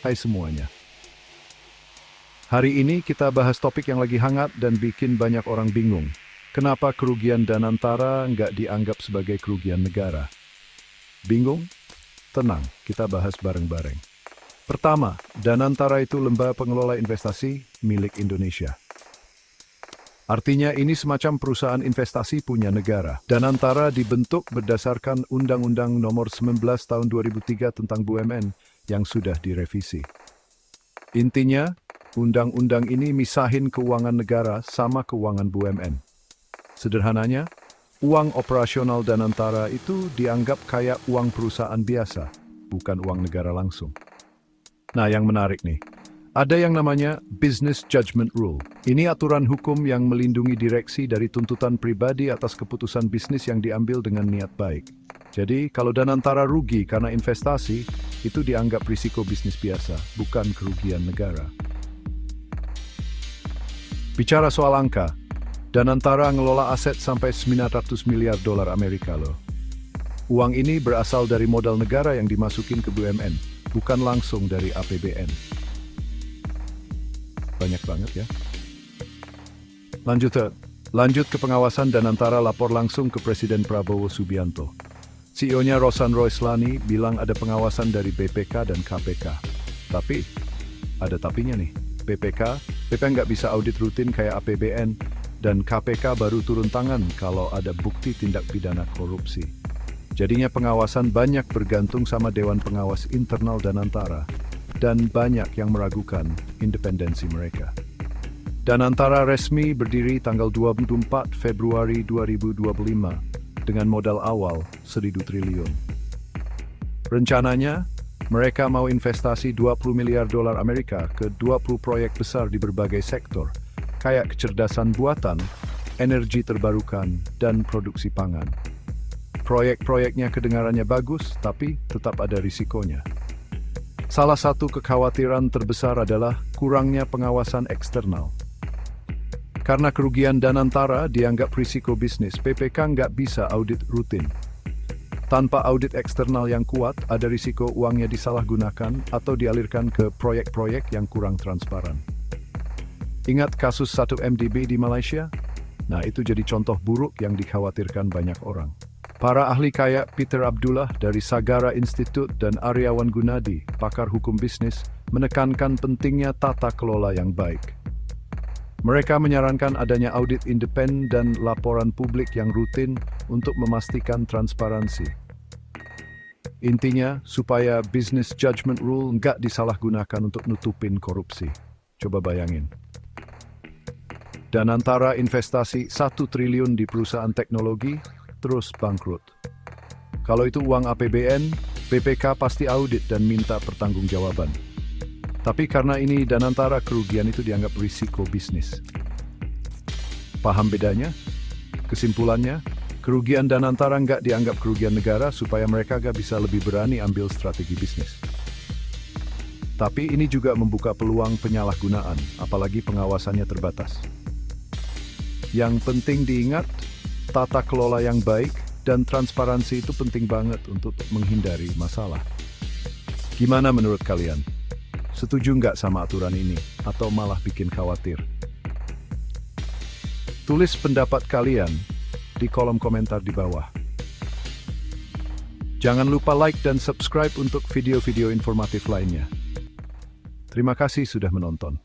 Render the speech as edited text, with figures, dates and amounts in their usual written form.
Hai semuanya. Hari ini kita bahas topik yang lagi hangat dan bikin banyak orang bingung. Kenapa kerugian Danantara nggak dianggap sebagai kerugian negara? Bingung? Tenang, kita bahas bareng-bareng. Pertama, Danantara itu lembaga pengelola investasi milik Indonesia. Artinya ini semacam perusahaan investasi punya negara. Danantara dibentuk berdasarkan Undang-Undang Nomor 19 Tahun 2003 tentang BUMN yang sudah direvisi. Intinya, undang-undang ini misahin keuangan negara sama keuangan BUMN. Sederhananya, uang operasional Danantara itu dianggap kayak uang perusahaan biasa, bukan uang negara langsung. Nah, yang menarik nih. Ada yang namanya Business Judgment Rule. Ini aturan hukum yang melindungi direksi dari tuntutan pribadi atas keputusan bisnis yang diambil dengan niat baik. Jadi, kalau Danantara rugi karena investasi, itu dianggap risiko bisnis biasa, bukan kerugian negara. Bicara soal angka, Danantara ngelola aset sampai 900 miliar dolar Amerika loh. Uang ini berasal dari modal negara yang dimasukin ke BUMN, bukan langsung dari APBN. Banyak banget ya. Lanjut ke pengawasan Danantara lapor langsung ke Presiden Prabowo Subianto. CEO-nya Rosan Roislani bilang ada pengawasan dari BPK dan KPK. Tapi, ada tapinya nih. BPK nggak bisa audit rutin kayak APBN, dan KPK baru turun tangan kalau ada bukti tindak pidana korupsi. Jadinya pengawasan banyak bergantung sama Dewan Pengawas Internal Danantara. Dan banyak yang meragukan independensi mereka. Danantara resmi berdiri tanggal 24 Februari 2025 dengan modal awal 1.000 triliun. Rencananya, mereka mau investasi 20 miliar dolar Amerika ke 20 proyek besar di berbagai sektor, kayak kecerdasan buatan, energi terbarukan, dan produksi pangan. Proyek-proyeknya kedengarannya bagus, tapi tetap ada risikonya. Salah satu kekhawatiran terbesar adalah kurangnya pengawasan eksternal. Karena kerugian Danantara dianggap risiko bisnis, PPK nggak bisa audit rutin. Tanpa audit eksternal yang kuat, ada risiko uangnya disalahgunakan atau dialirkan ke proyek-proyek yang kurang transparan. Ingat kasus 1MDB di Malaysia? Nah, itu jadi contoh buruk yang dikhawatirkan banyak orang. Para ahli kayak Peter Abdullah dari Sagara Institute dan Aryawan Gunadi, pakar hukum bisnis, menekankan pentingnya tata kelola yang baik. Mereka menyarankan adanya audit independen dan laporan publik yang rutin untuk memastikan transparansi. Intinya, supaya Business Judgment Rule nggak disalahgunakan untuk nutupin korupsi. Coba bayangin. Danantara investasi 1 triliun di perusahaan teknologi, terus bangkrut. Kalau itu uang APBN, BPK pasti audit dan minta pertanggungjawaban. Tapi karena ini Danantara, kerugian itu dianggap risiko bisnis. Paham bedanya? Kesimpulannya, kerugian Danantara nggak dianggap kerugian negara supaya mereka nggak bisa lebih berani ambil strategi bisnis. Tapi ini juga membuka peluang penyalahgunaan, apalagi pengawasannya terbatas. Yang penting diingat, tata kelola yang baik dan transparansi itu penting banget untuk menghindari masalah. Gimana menurut kalian? Setuju nggak sama aturan ini? Atau malah bikin khawatir? Tulis pendapat kalian di kolom komentar di bawah. Jangan lupa like dan subscribe untuk video-video informatif lainnya. Terima kasih sudah menonton.